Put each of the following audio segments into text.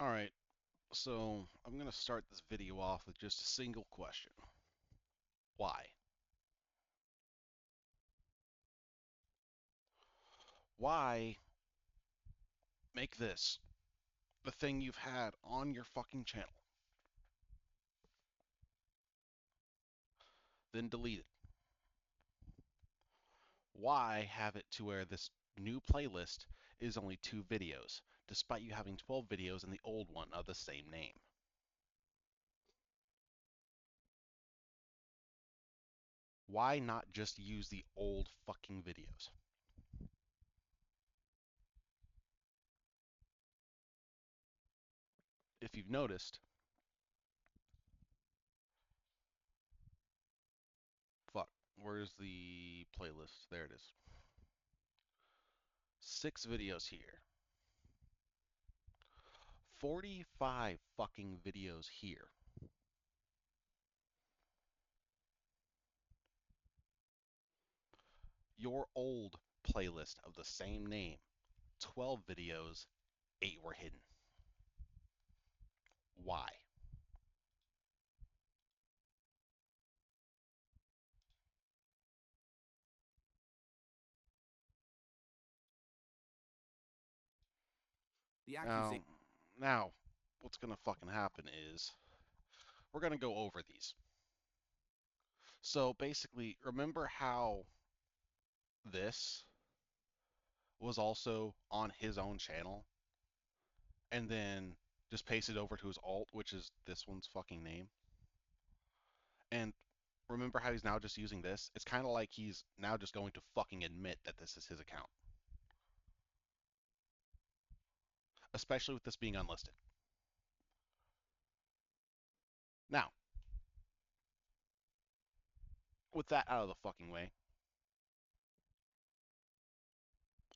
Alright, so I'm going to start this video off with just a single question. Why? Why make this the thing you've had on your fucking channel, then delete it? Why have it to where this new playlist is only 2 videos, despite you having 12 videos in the old one of the same name? Why not just use the old fucking videos? If you've noticed, fuck, where's the playlist? There it is. 6 videos here. 45 fucking videos here. Your old playlist of the same name, 12 videos, 8 were hidden. Why? The Now, accusation. now, what's gonna fucking happen is we're gonna go over these. So basically, remember how this was also on his own channel and then just pasted over to his alt, which is this one's fucking name? And remember how he's now just using this? It's kind of like he's now just going to fucking admit that this is his account, especially with this being unlisted. Now, with that out of the fucking way,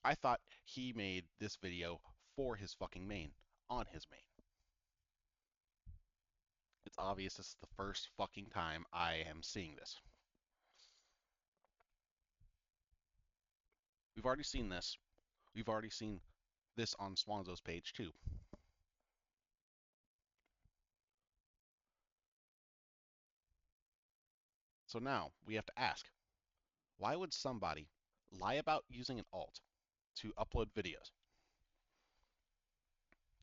I thought he made this video for his fucking main, on his main. It's obvious this is the first fucking time I am seeing this. We've already seen this. We've already seen this on Swanzo's page too. So now we have to ask, why would somebody lie about using an alt to upload videos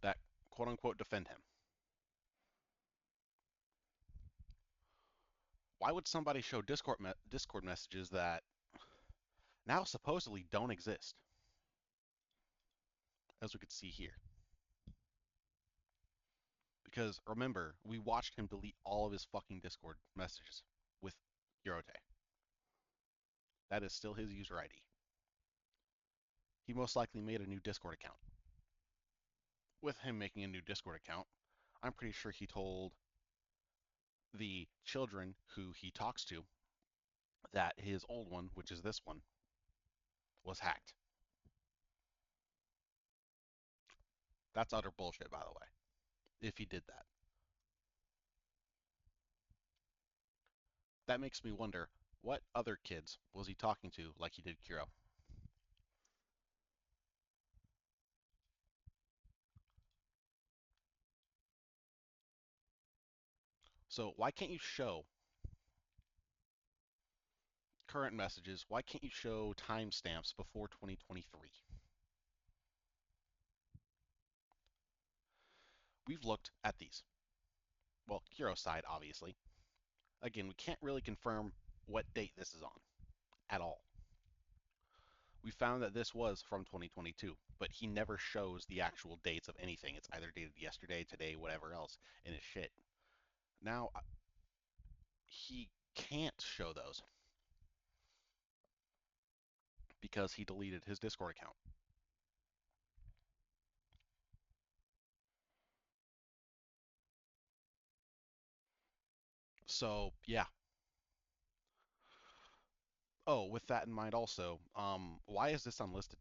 that quote unquote defend him? Why would somebody show Discord messages that now supposedly don't exist, as we could see here? Because remember, we watched him delete all of his fucking Discord messages with Hirote. That is still his user ID. He most likely made a new Discord account. With him making a new Discord account, I'm pretty sure he told the children who he talks to that his old one, which is this one, was hacked. That's utter bullshit, by the way, if he did that. That makes me wonder, what other kids was he talking to like he did Kiro? So why can't you show current messages? Why can't you show timestamps before 2023? We've looked at these. Well, Kiro's side, obviously. Again, we can't really confirm what date this is on at all. We found that this was from 2022, but he never shows the actual dates of anything. It's either dated yesterday, today, whatever else, and it's shit. Now, he can't show those because he deleted his Discord account. So, yeah. Oh, with that in mind also, why is this unlisted?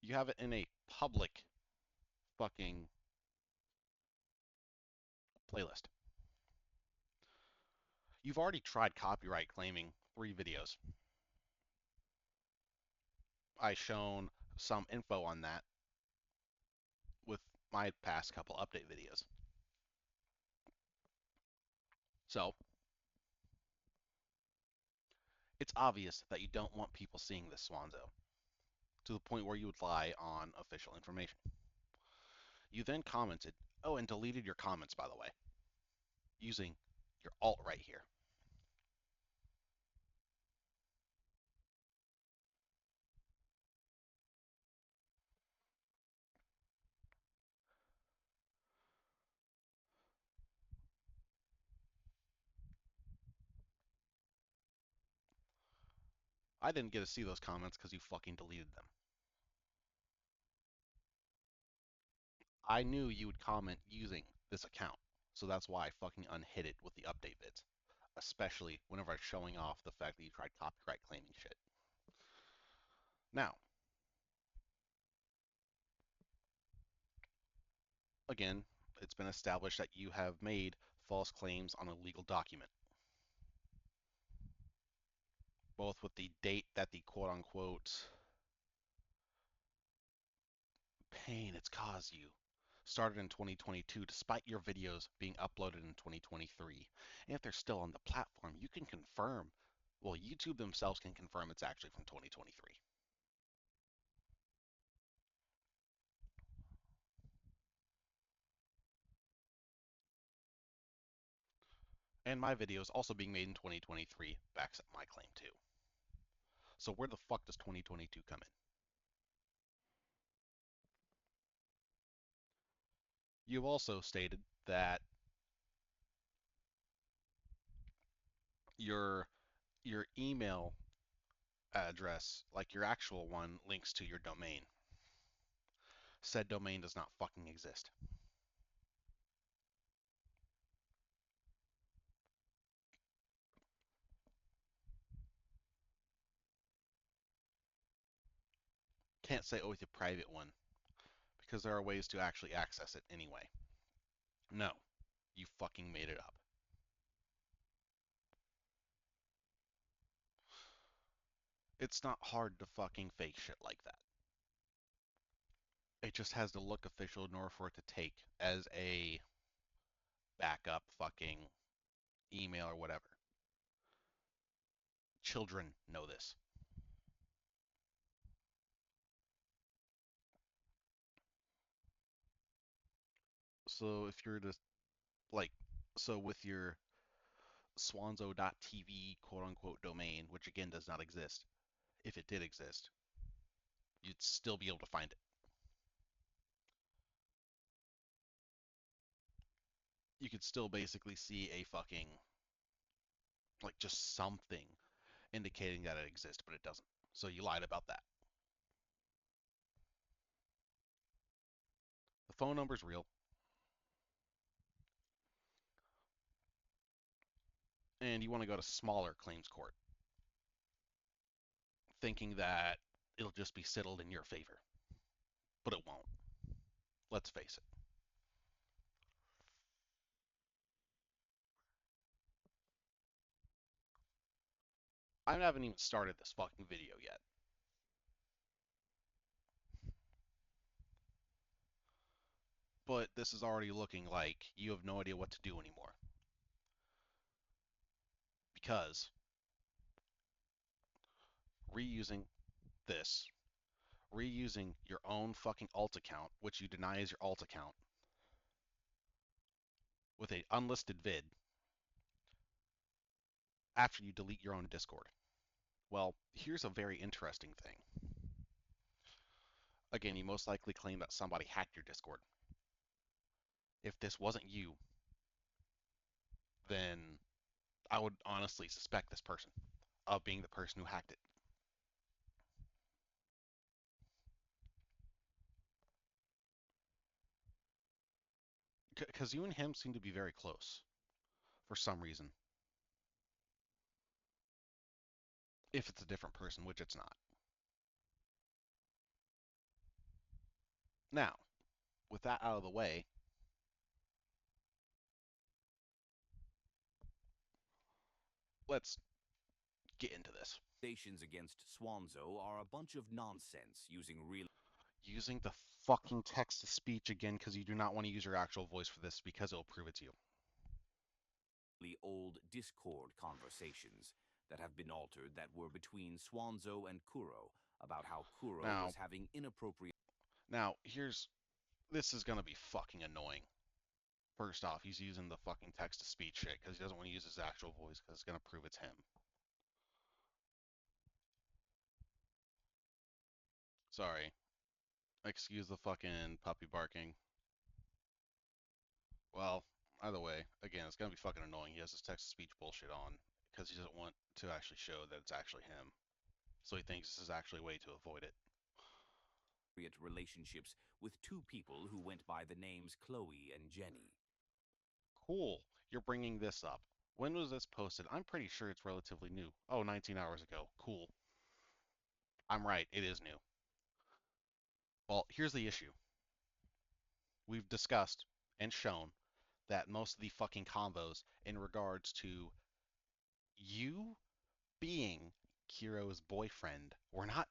You have it in a public fucking playlist. You've already tried copyright claiming 3 videos. I shown some info on that with my past couple update videos. So it's obvious that you don't want people seeing this Swanzo to the point where you would lie on official information. You then commented, oh, and deleted your comments, by the way, using your alt right here. I didn't get to see those comments because you fucking deleted them. I knew you would comment using this account, so that's why I fucking unhid it with the update vids, especially whenever I'm showing off the fact that you tried copyright claiming shit. Now, again, it's been established that you have made false claims on a legal document, both with the date that the quote unquote pain it's caused you started in 2022 despite your videos being uploaded in 2023. And if they're still on the platform, you can confirm, well, YouTube themselves can confirm it's actually from 2023. And my videos also being made in 2023 backs up my claim too. So where the fuck does 2022 come in? You've also stated that your your email address, like your actual one, links to your domain. Said domain does not fucking exist. Can't say, oh, it's a private one, because there are ways to actually access it anyway. No, you fucking made it up. It's not hard to fucking fake shit like that. It just has to look official in order for it to take as a backup fucking email or whatever. Children know this. So if you're just like, so with your swanzo.tv quote unquote domain, which again does not exist, if it did exist, you'd still be able to find it. You could still basically see a fucking, like, just something indicating that it exists, but it doesn't. So you lied about that. The phone number's real, and you want to go to smaller claims court, thinking that it'll just be settled in your favor. But it won't. Let's face it. I haven't even started this fucking video yet. But this is already looking like you have no idea what to do anymore. Because reusing this, reusing your own fucking alt account, which you deny is your alt account, with a unlisted vid after you delete your own Discord. Well, here's a very interesting thing. Again, you most likely claim that somebody hacked your Discord. If this wasn't you, then I would honestly suspect this person of being the person who hacked it. Because you and him seem to be very close for some reason. If it's a different person, which it's not. Now, with that out of the way, let's get into this. Accusations against Swanzo are a bunch of nonsense using really Using the fucking text to speech again because you do not want to use your actual voice for this because it'll prove it's you. old Discord conversations that have been altered that were between Swanzo and Kuro about how Kuro Now, was having inappropriate here's this is gonna be fucking annoying. First off, he's using the fucking text to speech shit because he doesn't want to use his actual voice because it's gonna prove it's him. Sorry. Excuse the fucking puppy barking. Well, either way, again, it's gonna be fucking annoying. He has his text to speech bullshit on because he doesn't want to actually show that it's actually him. So he thinks this is actually a way to avoid it. relationships with two people who went by the names Chloe and Jenny. Cool. You're bringing this up. When was this posted? I'm pretty sure it's relatively new. Oh, 19 hours ago. Cool. I'm right. It is new. Well, here's the issue. We've discussed and shown that most of the fucking combos in regards to you being Kiro's boyfriend were not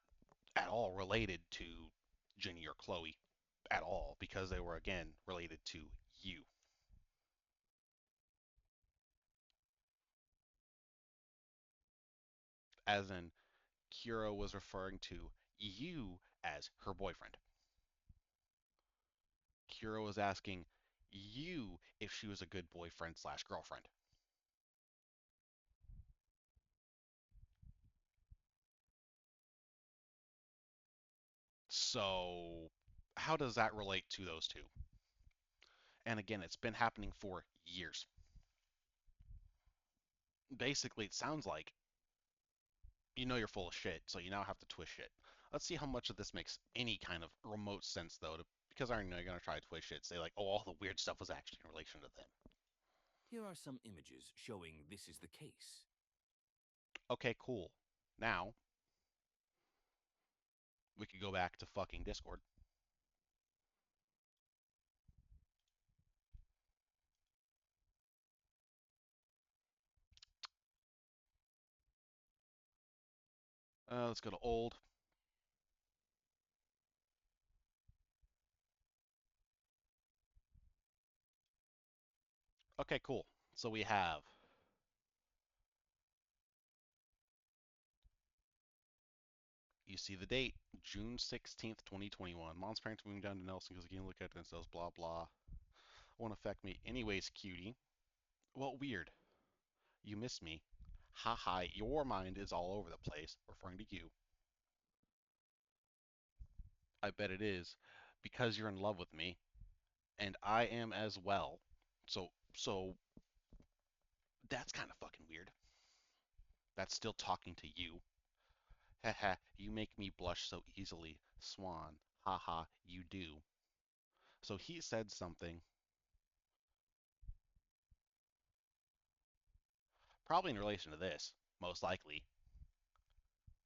at all related to Jenny or Chloe at all because they were again related to you. As in Kiro was referring to you as her boyfriend. Kiro was asking you if she was a good boyfriend slash girlfriend. So how does that relate to those two? And again, it's been happening for years. Basically, it sounds like you know you're full of shit, so you now have to twist shit. Let's see how much of this makes any kind of remote sense, though, because I know you're going to try to twist shit, say, like, oh, all the weird stuff was actually in relation to them. Here are some images showing this is the case. Okay, cool. Now, we could go back to fucking Discord. Let's go to old. Okay, cool. So we have, you see the date, June 16th, 2021. Mom's parents moving down to Nelson because again, look at themselves, blah, blah. Won't affect me. Anyways, cutie. Well, weird. You miss me. Ha ha, your mind is all over the place, referring to you. I bet it is. Because you're in love with me, and I am as well. So that's kind of fucking weird. That's still talking to you. Haha, you make me blush so easily, Swan. Haha, you do. So he said something, probably in relation to this, most likely.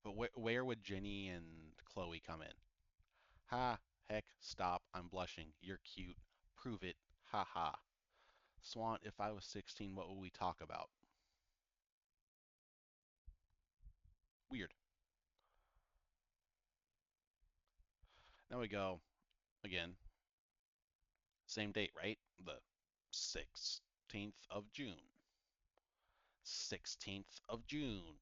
But where would Jenny and Chloe come in? Ha, heck, stop, I'm blushing. You're cute. Prove it. Ha ha. Swan, if I was 16, what would we talk about? Weird. Now we go again. Same date, right? The 16th of June. 16th of June.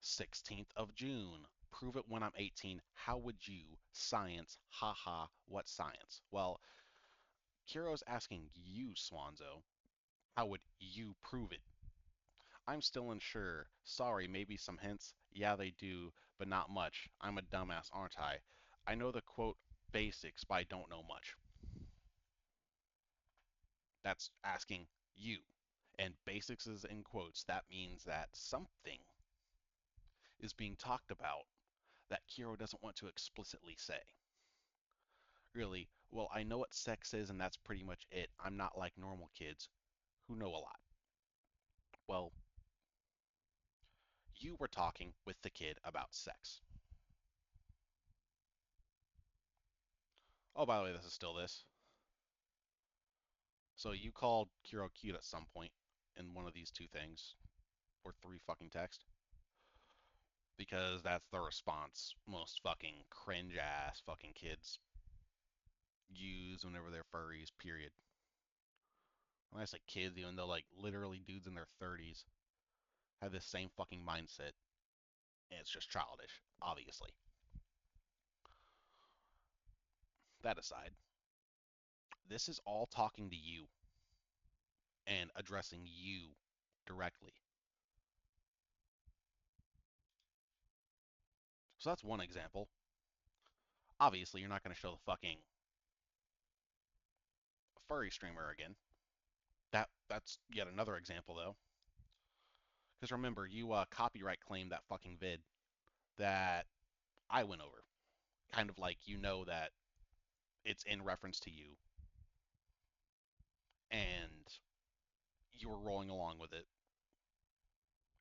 16th of June. Prove it when I'm 18. How would you? Science. Haha. What science? Well, Kiro's asking you, Swanzo. How would you prove it? I'm still unsure. Sorry, maybe some hints? Yeah, they do, but not much. I'm a dumbass, aren't I? I know the quote basics, but I don't know much. That's asking you. And basics is in quotes. That means that something is being talked about that Kiro doesn't want to explicitly say. Really, well, I know what sex is, and that's pretty much it. I'm not like normal kids who know a lot. Well, you were talking with the kid about sex. Oh, by the way, this is still this. So you called Kiro cute at some point in one of these two things, or three fucking text. because that's the response most fucking cringe ass fucking kids use whenever they're furries, period. When I say kids, even though like literally dudes in their 30s have this same fucking mindset, and it's just childish, obviously. That aside, this is all talking to you and addressing you directly. So that's one example. Obviously, you're not going to show the fucking furry streamer again. That's yet another example though. Because remember, you copyright claimed that fucking vid that I went over. Kind of like you know that it's in reference to you, and you were rolling along with it,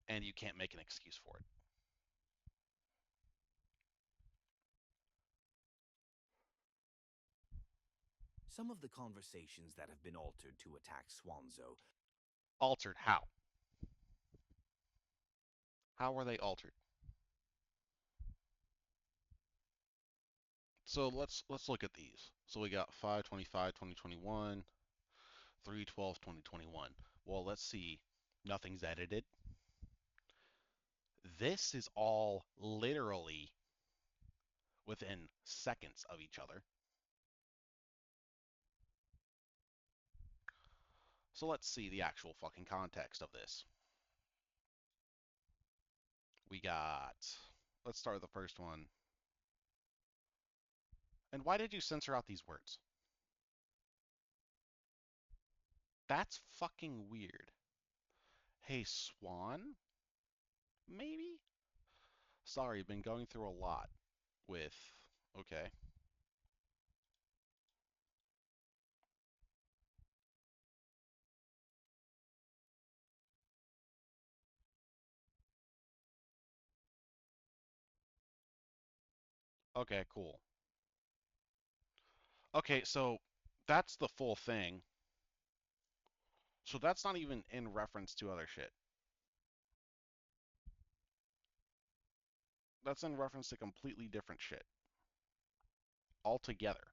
and you can't make an excuse for it. Some of the conversations that have been altered to attack Swanzo Altered how? How were they altered? So let's look at these. So we got 5/25, 2021, 3/12, 2021. Well, let's see. Nothing's edited. This is all literally within seconds of each other. So let's see the actual fucking context of this. We got, let's start with the first one. And why did you censor out these words? That's fucking weird. Hey, Swan? Maybe? Sorry, been going through a lot with. Okay. Okay, cool. Okay, so that's the full thing. So that's not even in reference to other shit. That's in reference to completely different shit altogether.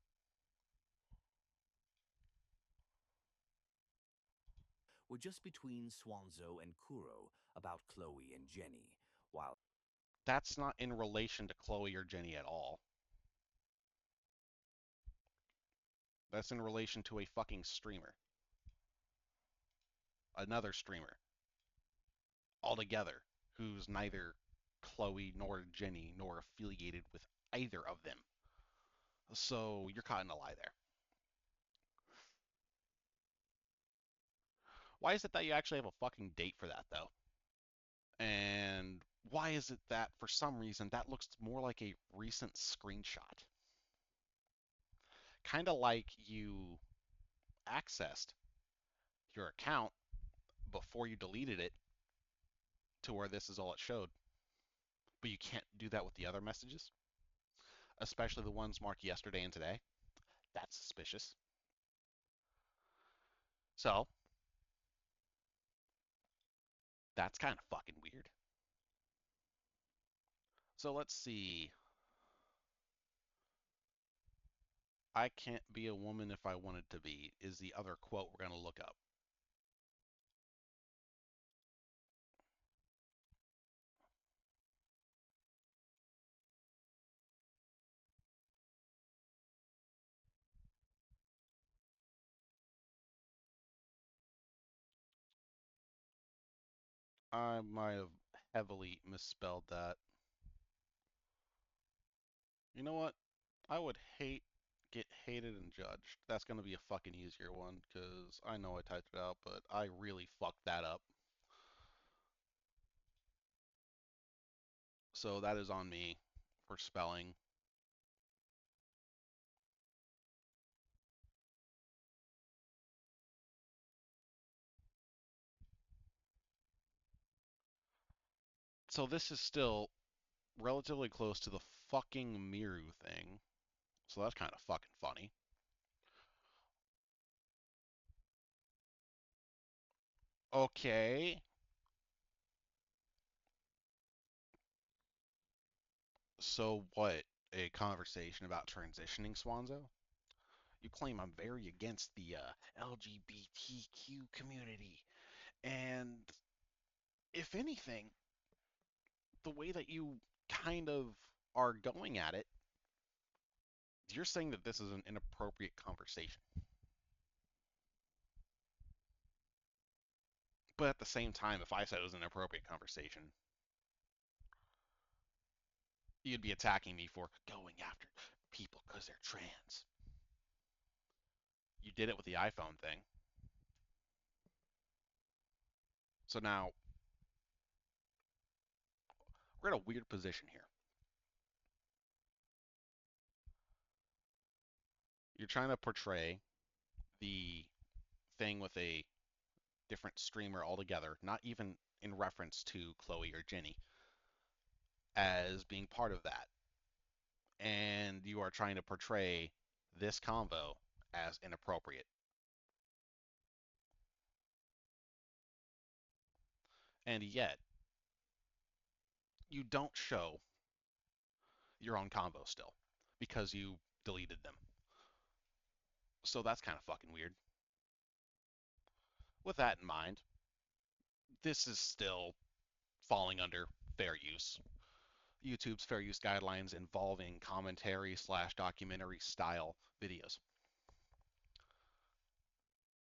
were just between Swanzo and Kuro about Chloe and Jenny, while That's not in relation to Chloe or Jenny at all. That's in relation to a fucking streamer. Another streamer. Altogether. Who's neither Chloe nor Jenny nor affiliated with either of them. So you're caught in a lie there. Why is it that you actually have a fucking date for that though? And why is it that for some reason that looks more like a recent screenshot? Kind of like you accessed your account before you deleted it to where this is all it showed. But you can't do that with the other messages, especially the ones marked yesterday and today. That's suspicious. So that's kind of fucking weird. So let's see. I can't be a woman if I wanted to be is the other quote we're going to look up. I might have heavily misspelled that. You know what? I would hate get hated and judged. That's going to be a fucking easier one because I know I typed it out, but I really fucked that up. So that is on me for spelling. So this is still relatively close to the fucking Miru thing. So that's kind of fucking funny. Okay. So what? A conversation about transitioning, Swanzo? You claim I'm very against the LGBTQ community, and if anything, the way that you kind of are going at it, you're saying that this is an inappropriate conversation. But at the same time, if I said it was an inappropriate conversation, you'd be attacking me for going after people because they're trans. You did it with the iPhone thing. So now we're in a weird position here. You're trying to portray the thing with a different streamer altogether, not even in reference to Chloe or Jenny, as being part of that. And you are trying to portray this convo as inappropriate. And yet, you don't show your own convo still because you deleted them. So that's kind of fucking weird. With that in mind, this is still falling under fair use. YouTube's fair use guidelines involving commentary slash documentary style videos.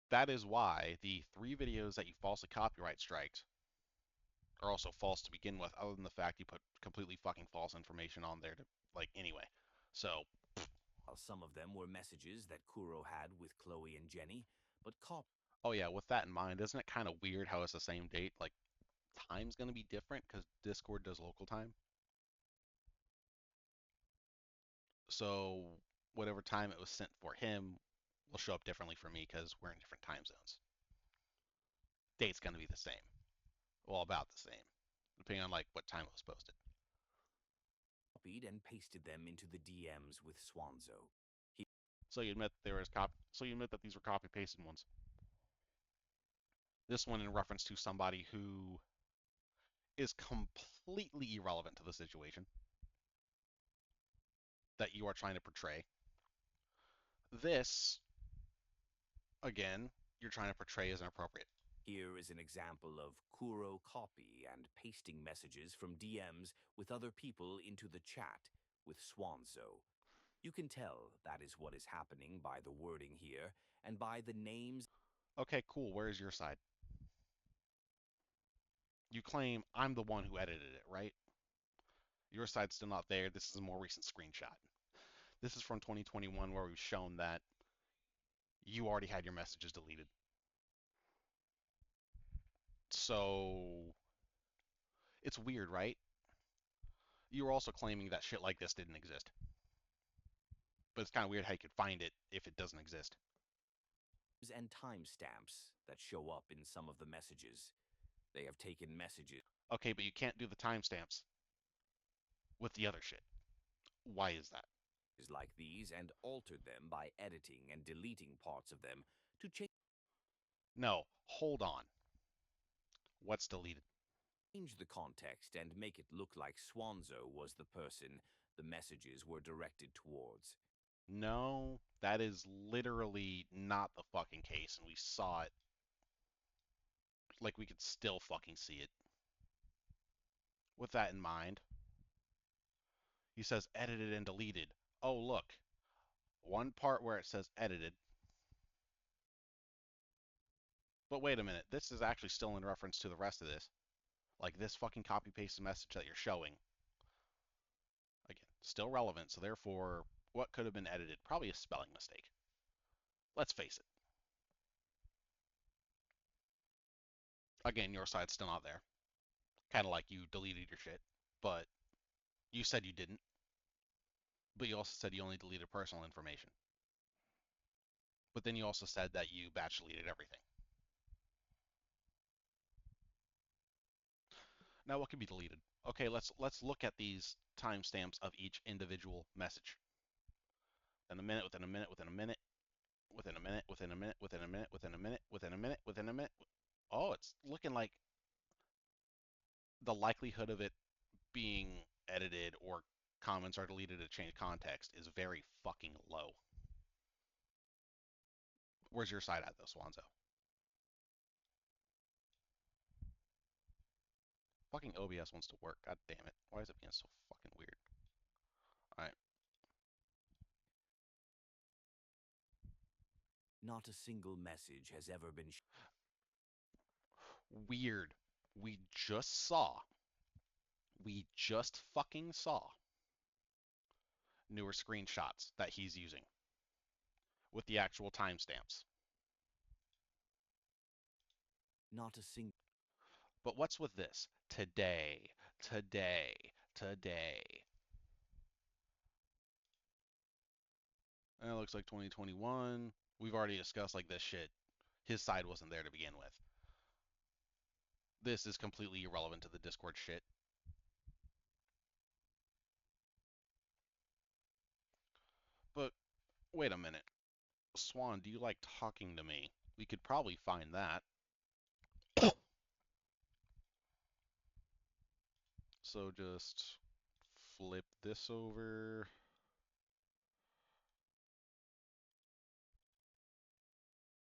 That is why the 3 videos that you falsely copyright striked are also false to begin with, other than the fact you put completely fucking false information on there to, like, anyway. So, Some of them were messages that Kuro had with Chloe and Jenny, but oh yeah, with that in mind, isn't it kind of weird how it's the same date? Like, time's gonna be different because Discord does local time. So, whatever time it was sent for him will show up differently for me because we're in different time zones. Date's gonna be the same. Well, about the same, depending on like what time it was posted. copied and pasted them into the DMs with Swanzo. He So you admit there was So you admit that these were copy pasted ones. This one in reference to somebody who is completely irrelevant to the situation that you are trying to portray. This, again, you're trying to portray as inappropriate. Here is an example of Kuro copy and pasting messages from DMs with other people into the chat with Swanzo. You can tell that is what is happening by the wording here and by the names Okay, cool. Where's your side? You claim I'm the one who edited it, right? Your side's still not there. This is a more recent screenshot. This is from 2021 where we've shown that you already had your messages deleted. So it's weird, right? You were also claiming that shit like this didn't exist. But it's kind of weird how you could find it if it doesn't exist. and timestamps that show up in some of the messages. They have taken messages Okay, but you can't do the timestamps with the other shit. Why is that? like these and altered them by editing and deleting parts of them to No, hold on. What's deleted? change the context and make it look like Swanzo was the person the messages were directed towards. No, that is literally not the fucking case, and we saw it. Like, we could still fucking see it. With that in mind, he says edited and deleted. Oh, look. One part where it says edited. But wait a minute. This is actually still in reference to the rest of this. Like, this fucking copy pasted message that you're showing. Again, still relevant, so therefore, what could have been edited? Probably a spelling mistake. Let's face it. Again, your side's still not there. Kind of like you deleted your shit, but you said you didn't. But you also said you only deleted personal information. But then you also said that you batch deleted everything. Now what can be deleted? Okay, let's look at these timestamps of each individual message. In a minute, within a minute, within a minute, within a minute, within a minute, within a minute, within a minute, within a minute, within a minute. Oh, it's looking like the likelihood of it being edited or comments are deleted to change context is very fucking low. Where's your side at though, Swanzo? Fucking OBS wants to work. God damn it. Why is it being so fucking weird? Alright. Not a single message has ever been Weird. We just saw. We just fucking saw newer screenshots that he's using with the actual timestamps. not a single But what's with this? Today, today, today. And it looks like 2021. We've already discussed like this shit. His side wasn't there to begin with. This is completely irrelevant to the Discord shit. But wait a minute. Swan, do you like talking to me? We could probably find that. So just flip this over.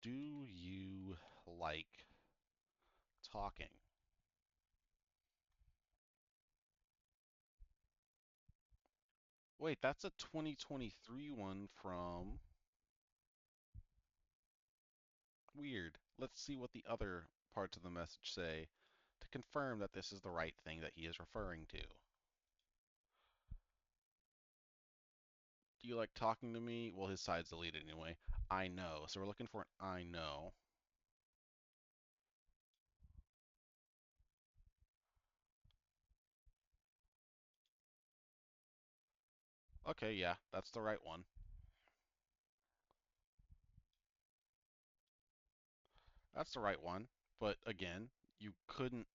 Do you like talking? Wait, that's a 2023 one from Weird. Let's see what the other parts of the message say to confirm that this is the right thing that he is referring to. Do you like talking to me? Well, his side's deleted anyway. I know. So we're looking for an I know. Okay, yeah, that's the right one. That's the right one. But again, you couldn't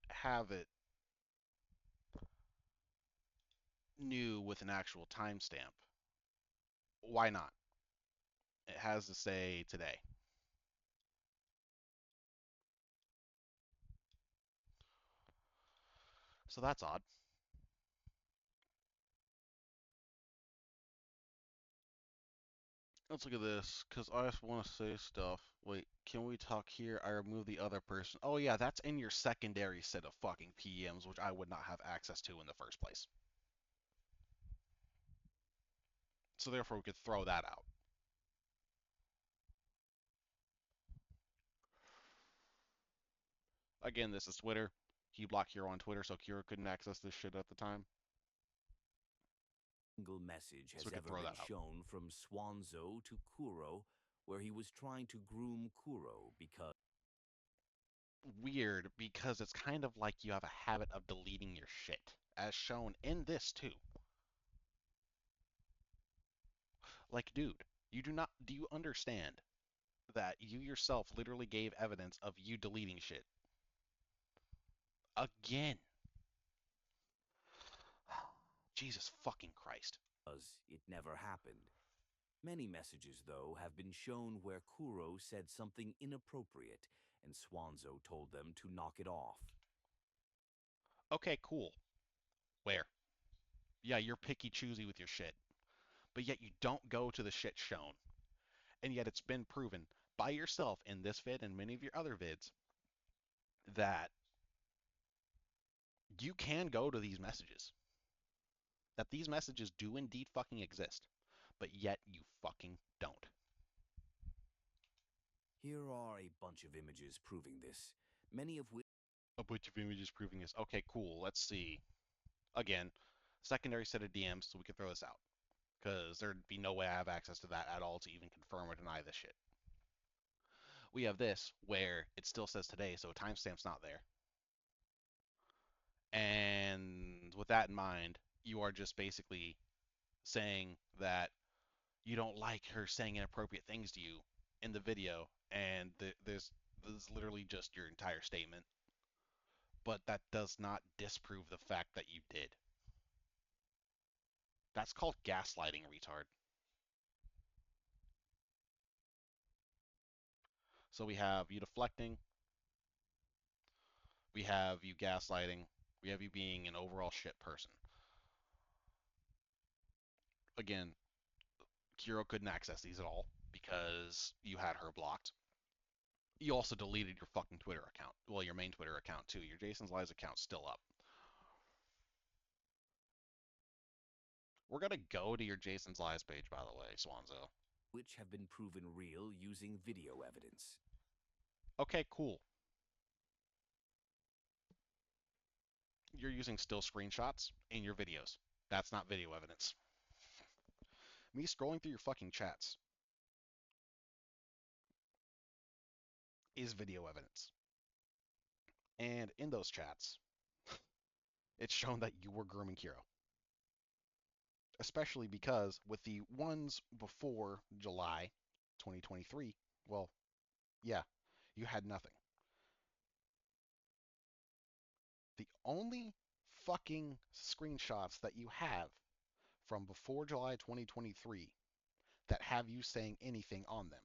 have it new with an actual timestamp. Why not? It has to say today. So that's odd. Let's look at this, because I just want to say stuff. Wait, can we talk here? I remove the other person. Oh yeah, that's in your secondary set of fucking PMs, which I would not have access to in the first place. So therefore we could throw that out. Again, this is Twitter. He blocked Kira on Twitter, so Kira couldn't access this shit at the time. message So has we could ever throw been that out. shown from Swanzo to Kuro, where he was trying to groom Kuro because Weird, because it's kind of like you have a habit of deleting your shit, as shown in this too. Like, dude, you do not, do you understand that you yourself literally gave evidence of you deleting shit? Again. Jesus fucking Christ. it never happened. Many messages, though, have been shown where Kuro said something inappropriate, and Swanzo told them to knock it off. Okay, cool. Where? Yeah, you're picky choosy with your shit. But yet you don't go to the shit shown. And yet it's been proven by yourself in this vid and many of your other vids that you can go to these messages. That these messages do indeed fucking exist. But yet you fucking don't. Here are a bunch of images proving this, many of which A bunch of images proving this. Okay, cool. Let's see. Again, secondary set of DMs, so we can throw this out. Because there'd be no way I have access to that at all to even confirm or deny this shit. We have this where it still says today, so a timestamp's not there. And with that in mind, you are just basically saying that you don't like her saying inappropriate things to you in the video, and this is literally just your entire statement. But that does not disprove the fact that you did. That's called gaslighting, retard. So we have you deflecting, we have you gaslighting, we have you being an overall shit person. Again, Kiro couldn't access these at all because you had her blocked. You also deleted your fucking Twitter account. Well, your main Twitter account too. Your Jason's Lies account's still up. We're gonna go to your Jason's Lies page, by the way, Swanzo. which have been proven real using video evidence. Okay, cool. You're using still screenshots in your videos. That's not video evidence. Me scrolling through your fucking chats is video evidence. And in those chats, it's shown that you were grooming Kiro. Especially because with the ones before July 2023, well, yeah, you had nothing. The only fucking screenshots that you have from before July 2023 that have you saying anything on them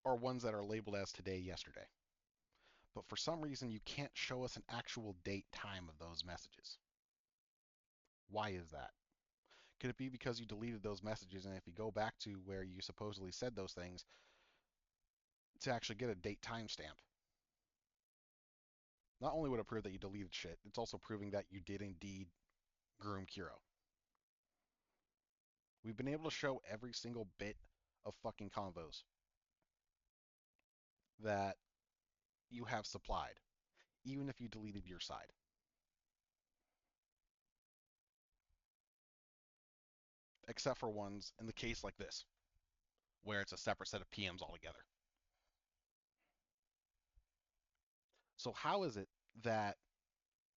are ones that are labeled as today, yesterday. But for some reason, you can't show us an actual date, time of those messages. Why is that? Could it be because you deleted those messages, and if you go back to where you supposedly said those things, to actually get a date timestamp, not only would it prove that you deleted shit, it's also proving that you did indeed groom Kiro. We've been able to show every single bit of fucking convos that you have supplied, even if you deleted your side. Except for ones in the case like this, where it's a separate set of PMs altogether. So how is it that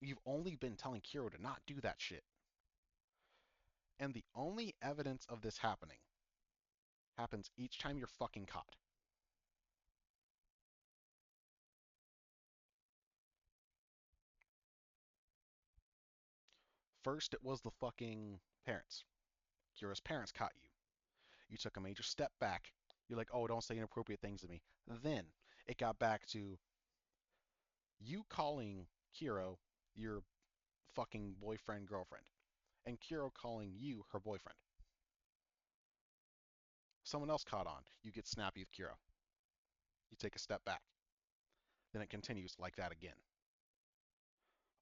you've only been telling Kiro to not do that shit? And the only evidence of this happening happens each time you're fucking caught. First, it was the fucking parents. Kira's parents caught you. You took a major step back. You're like, oh, don't say inappropriate things to me. Then it got back to you calling Kiro your fucking boyfriend, girlfriend, and Kiro calling you her boyfriend. Someone else caught on. You get snappy with Kiro. You take a step back. Then it continues like that again.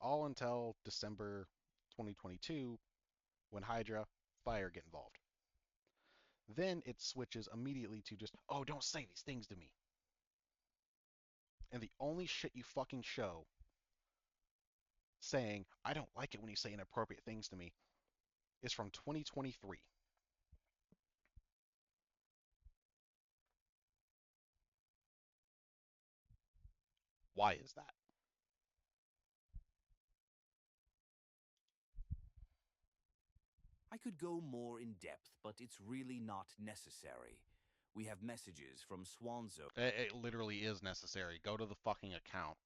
All until December 2022 when Hydra, Fire get involved. Then it switches immediately to just, oh, don't say these things to me. And the only shit you fucking show saying, I don't like it when you say inappropriate things to me, is from 2023. Why is that? I could go more in depth, but it's really not necessary. We have messages from Swanzo. It literally is necessary. Go to the fucking account.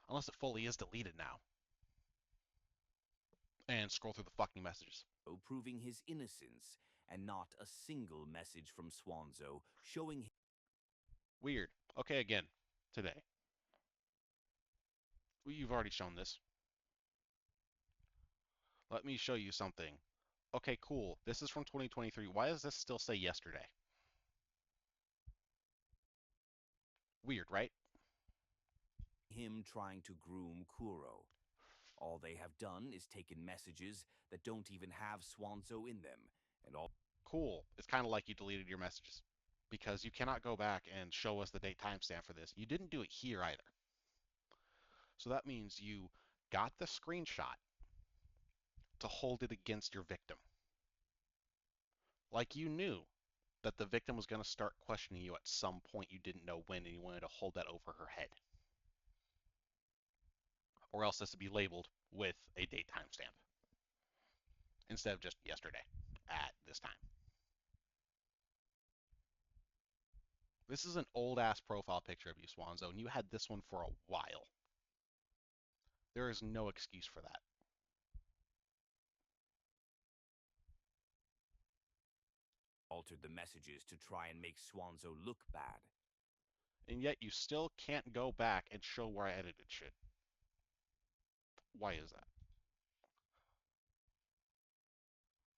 Unless it fully is deleted now. And scroll through the fucking messages. Proving his innocence, and not a single message from Swanzo showing. Weird. Okay, again, today. You've already shown this. Let me show you something. Okay, cool. This is from 2023. Why does this still say yesterday? Weird, right? Him trying to groom Kuro. All they have done is taken messages that don't even have Swanzo in them, and all. Cool. It's kind of like you deleted your messages. Because you cannot go back and show us the date timestamp for this. You didn't do it here either. So that means you got the screenshot to hold it against your victim. Like you knew that the victim was going to start questioning you at some point. You didn't know when, and you wanted to hold that over her head. Or else this would be labeled with a date timestamp instead of just yesterday at this time. This is an old ass profile picture of you, Swanzo, and you had this one for a while. There is no excuse for that. Altered the messages to try and make Swanzo look bad. And yet you still can't go back and show where I edited shit. Why is that?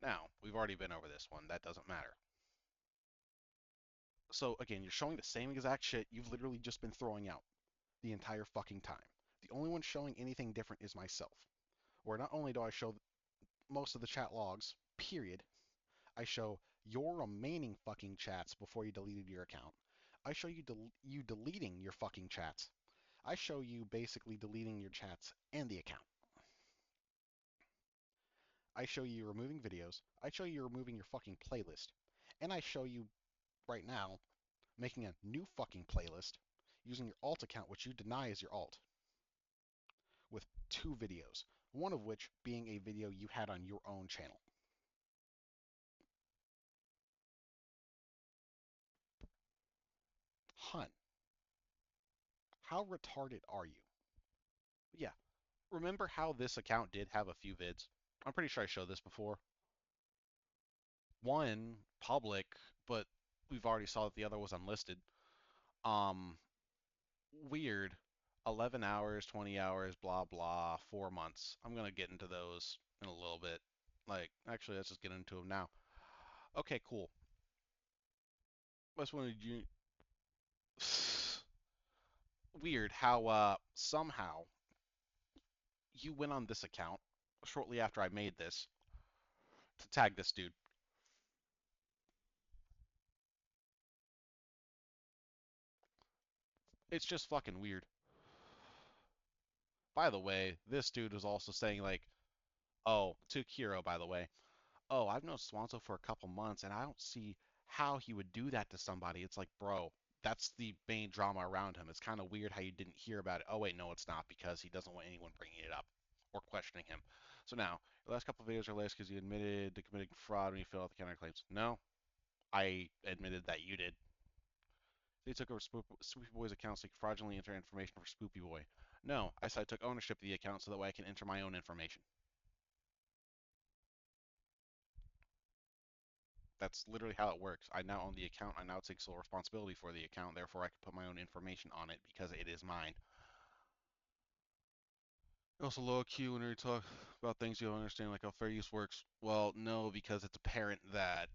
Now, we've already been over this one. That doesn't matter. So, again, you're showing the same exact shit you've literally just been throwing out the entire fucking time. The only one showing anything different is myself. Where not only do I show most of the chat logs, period, I show your remaining fucking chats before you deleted your account. I show you deleting your fucking chats. I show you basically deleting your chats and the account. I show you removing videos. I show you removing your fucking playlist. And I show you right now making a new fucking playlist using your alt account, which you deny is your alt, with 2 videos. One of which being a video you had on your own channel. Hun, how retarded are you? Yeah, remember how this account did have a few vids? I'm pretty sure I showed this before. One public, but we've already saw that the other was unlisted. Um, weird. 11 hours, 20 hours, blah blah, 4 months. I'm gonna get into those in a little bit. Like, actually, let's just get into them now. Okay, cool. That's one of you. Weird how somehow you went on this account shortly after I made this to tag this dude. It's just fucking weird. By the way, this dude was also saying like, oh, to Kiro, by the way, oh, I've known Swanzo for a couple months, and I don't see how he would do that to somebody. It's like, bro, that's the main drama around him. It's kind of weird how you didn't hear about it. Oh, wait, no, it's not, because he doesn't want anyone bringing it up or questioning him. So now, the last couple of videos are last because you admitted to committing fraud when you filled out the counterclaims. No, I admitted that you did. They took over Spoopy Boy's account so they could fraudulently enter information for Spoopy Boy. No, I said I took ownership of the account so that way I can enter my own information. That's literally how it works. I now own the account. I now take sole responsibility for the account. Therefore, I can put my own information on it because it is mine. Also, low Q when you talk about things you don't understand, like how fair use works. Well, no, because it's apparent that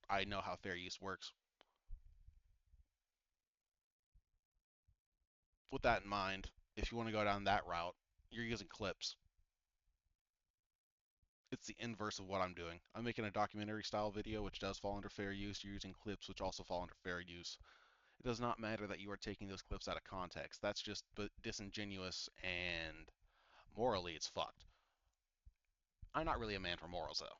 I know how fair use works. With that in mind, if you want to go down that route, you're using clips. It's the inverse of what I'm doing. I'm making a documentary style video, which does fall under fair use. You're using clips, which also fall under fair use. It does not matter that you are taking those clips out of context. That's just disingenuous and morally it's fucked. I'm not really a man for morals though.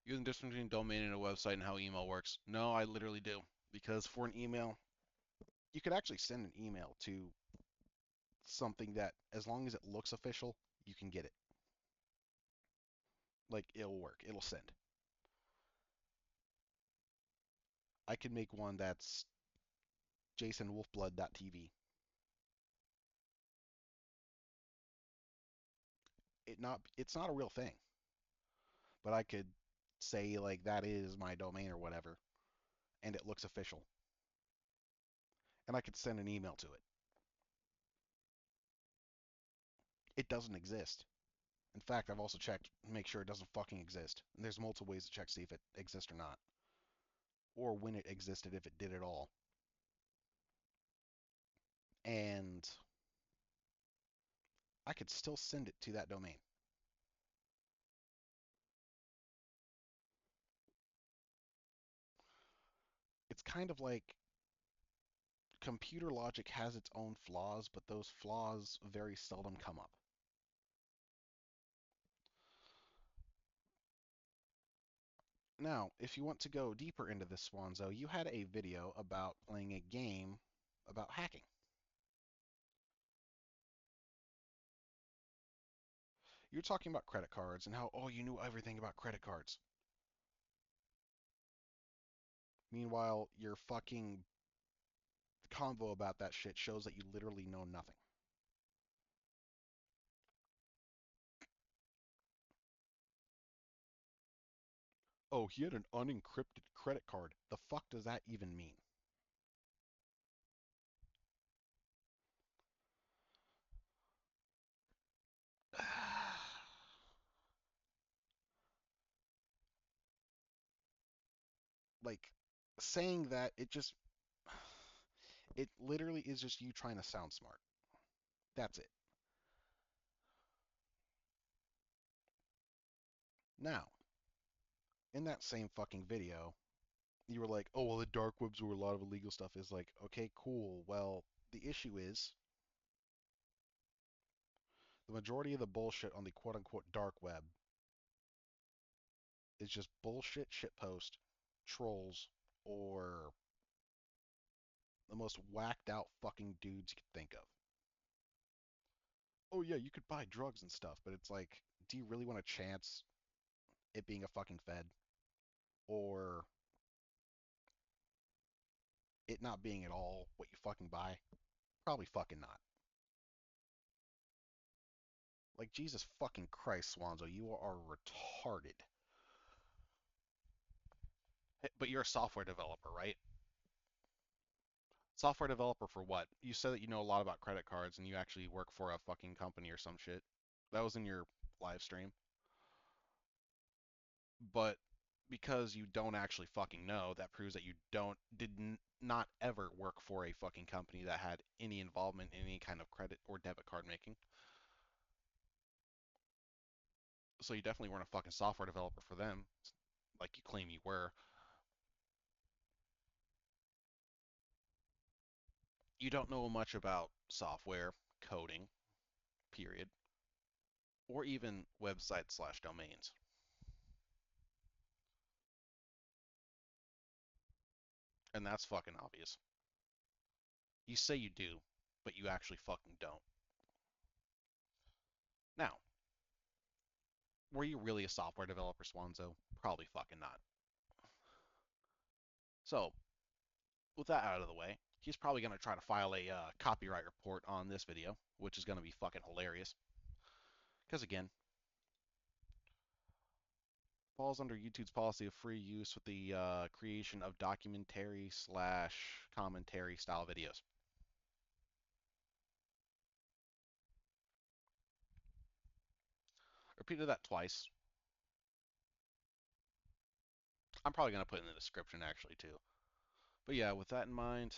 You know the difference between domain and a website and how email works? No, I literally do. Because for an email, you could actually send an email to something that, as long as it looks official, you can get it. Like, it'll work. It'll send. I can make one that's jasonwolfblood.tv. It's not a real thing, but I could say like that is my domain or whatever, and it looks official, and I could send an email to it. It doesn't exist. In fact, I've also checked to make sure it doesn't fucking exist. And there's multiple ways to check to see if it exists or not, or when it existed, if it did at all. And I could still send it to that domain. It's kind of like computer logic has its own flaws, but those flaws very seldom come up. Now, if you want to go deeper into this, Swanzo, you had a video about playing a game about hacking. You're talking about credit cards and how, oh, you knew everything about credit cards. Meanwhile, your fucking convo about that shit shows that you literally know nothing. Oh, he had an unencrypted credit card. The fuck does that even mean? Like saying that it literally is just you trying to sound smart. That's it. Now, in that same fucking video, you were like, "Oh, well, the dark web's where a lot of illegal stuff is." Like, okay, cool. Well, the issue is the majority of the bullshit on the quote unquote dark web is just bullshit shitpost, trolls, or the most whacked out fucking dudes you could think of. Oh yeah, you could buy drugs and stuff, but it's like, do you really want to chance it being a fucking Fed or it not being at all what you fucking buy? Probably fucking not. Like Jesus fucking Christ, Swanzo, you are retarded. But you're a software developer, right? Software developer for what? You said that you know a lot about credit cards and you actually work for a fucking company or some shit. That was in your live stream. But because you don't actually fucking know, that proves that you don't did not ever work for a fucking company that had any involvement in any kind of credit or debit card making. So you definitely weren't a fucking software developer for them, like you claim you were. You don't know much about software, coding, period, or even websites slash domains. And that's fucking obvious. You say you do, but you actually fucking don't. Now, were you really a software developer, Swanzo? Probably fucking not. So, with that out of the way, he's probably going to try to file a copyright report on this video, which is going to be fucking hilarious. Because again, falls under YouTube's policy of free use with the creation of documentary slash commentary style videos. Repeated that twice. I'm probably going to put it in the description actually too. But yeah, with that in mind,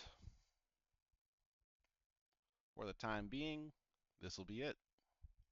for the time being, this will be it.